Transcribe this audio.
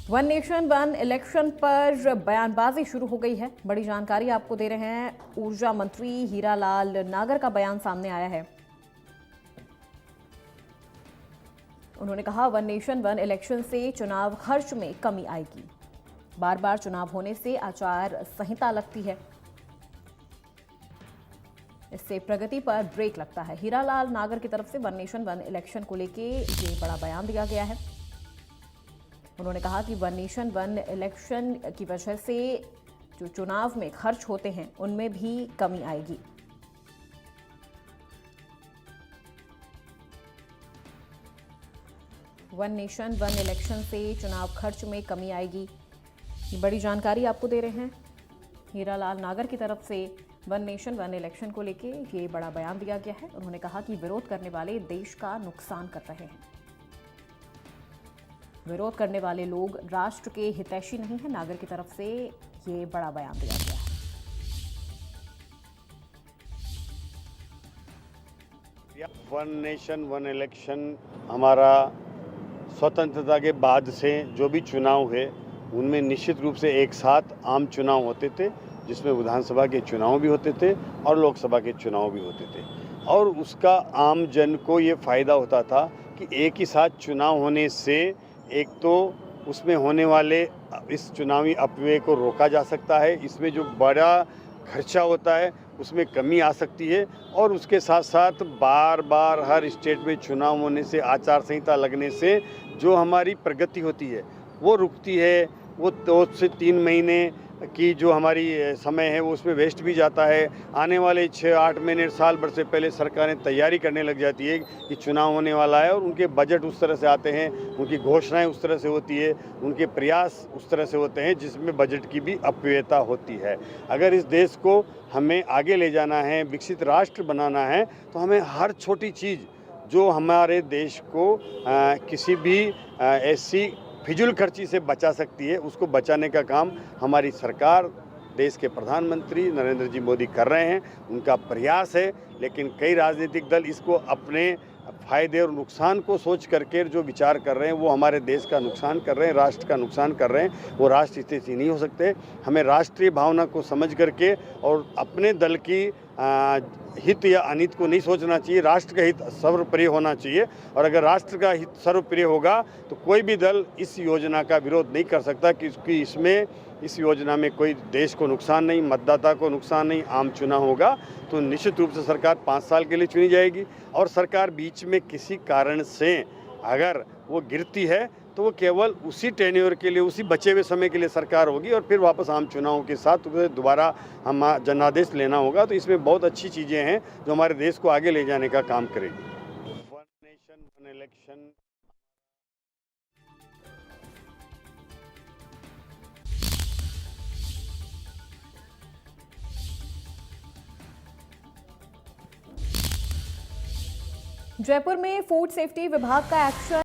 One nation one election पर बयानबाजी शुरू हो गई है। बड़ी जानकारी आपको दे रहे हैं। ऊर्जा मंत्री हीरालाल नागर का बयान सामने आया है। उन्होंने कहा, वन नेशन वन इलेक्शन से चुनाव खर्च में कमी आएगी। बार बार चुनाव होने से आचार संहिता लगती है, इससे प्रगति पर ब्रेक लगता है। हीरालाल नागर की तरफ से वन नेशन वन इलेक्शन को लेकर ये बड़ा बयान दिया गया है। उन्होंने कहा कि वन नेशन वन इलेक्शन की वजह से जो चुनाव में खर्च होते हैं उनमें भी कमी आएगी। वन नेशन वन इलेक्शन से चुनाव खर्च में कमी आएगी। ये बड़ी जानकारी आपको दे रहे हैं। हीरालाल नागर की तरफ से वन नेशन वन इलेक्शन को लेके ये बड़ा बयान दिया गया है। उन्होंने कहा कि विरोध करने वाले देश का नुकसान कर रहे हैं। विरोध करने वाले लोग राष्ट्र के हितैषी नहीं है। नागर की तरफ से ये बड़ा बयान दिया गया है। वन नेशन वन इलेक्शन हमारा स्वतंत्रता के बाद से जो भी चुनाव हुए उनमें निश्चित रूप से एक साथ आम चुनाव होते थे, जिसमें विधानसभा के चुनाव भी होते थे और लोकसभा के चुनाव भी होते थे। और उसका आम जन को ये फ़ायदा होता था कि एक ही साथ चुनाव होने से एक तो उसमें होने वाले इस चुनावी अपव्यय को रोका जा सकता है, इसमें जो बड़ा खर्चा होता है उसमें कमी आ सकती है, और उसके साथ साथ बार बार हर स्टेट में चुनाव होने से, आचार संहिता लगने से जो हमारी प्रगति होती है वो रुकती है। वो 2 से 3 महीने की जो हमारी समय है वो उसमें वेस्ट भी जाता है। आने वाले 6-8 महीने साल भर से पहले सरकारें तैयारी करने लग जाती है कि चुनाव होने वाला है, और उनके बजट उस तरह से आते हैं, उनकी घोषणाएं उस तरह से होती है, उनके प्रयास उस तरह से होते हैं जिसमें बजट की भी अपव्ययता होती है। अगर इस देश को हमें आगे ले जाना है, विकसित राष्ट्र बनाना है, तो हमें हर छोटी चीज़ जो हमारे देश को किसी भी ऐसी फिजूल खर्ची से बचा सकती है, उसको बचाने का काम हमारी सरकार, देश के प्रधानमंत्री नरेंद्र जी मोदी कर रहे हैं। उनका प्रयास है, लेकिन कई राजनीतिक दल इसको अपने फायदे और नुकसान को सोच करके जो विचार कर रहे हैं वो हमारे देश का नुकसान कर रहे हैं, राष्ट्र का नुकसान कर रहे हैं। वो राष्ट्र हितैषी नहीं हो सकते। हमें राष्ट्रीय भावना को समझ करके और अपने दल की हित या अनित को नहीं सोचना चाहिए। राष्ट्र का हित सर्वप्रिय होना चाहिए, और अगर राष्ट्र का हित सर्वप्रिय होगा तो कोई भी दल इस योजना का विरोध नहीं कर सकता, क्योंकि इस योजना में कोई देश को नुकसान नहीं, मतदाता को नुकसान नहीं। आम चुनाव होगा तो निश्चित रूप से सरकार 5 साल के लिए चुनी जाएगी, और सरकार बीच में किसी कारण से अगर वो गिरती है तो वो केवल उसी टेन्योर के लिए, उसी बचे हुए समय के लिए सरकार होगी, और फिर वापस आम चुनावों के साथ दोबारा हम जनादेश लेना होगा। तो इसमें बहुत अच्छी चीज़ें हैं जो हमारे देश को आगे ले जाने का काम करेगी। One nation one election Jaipur में फूड सेफ्टी विभाग का एक्शन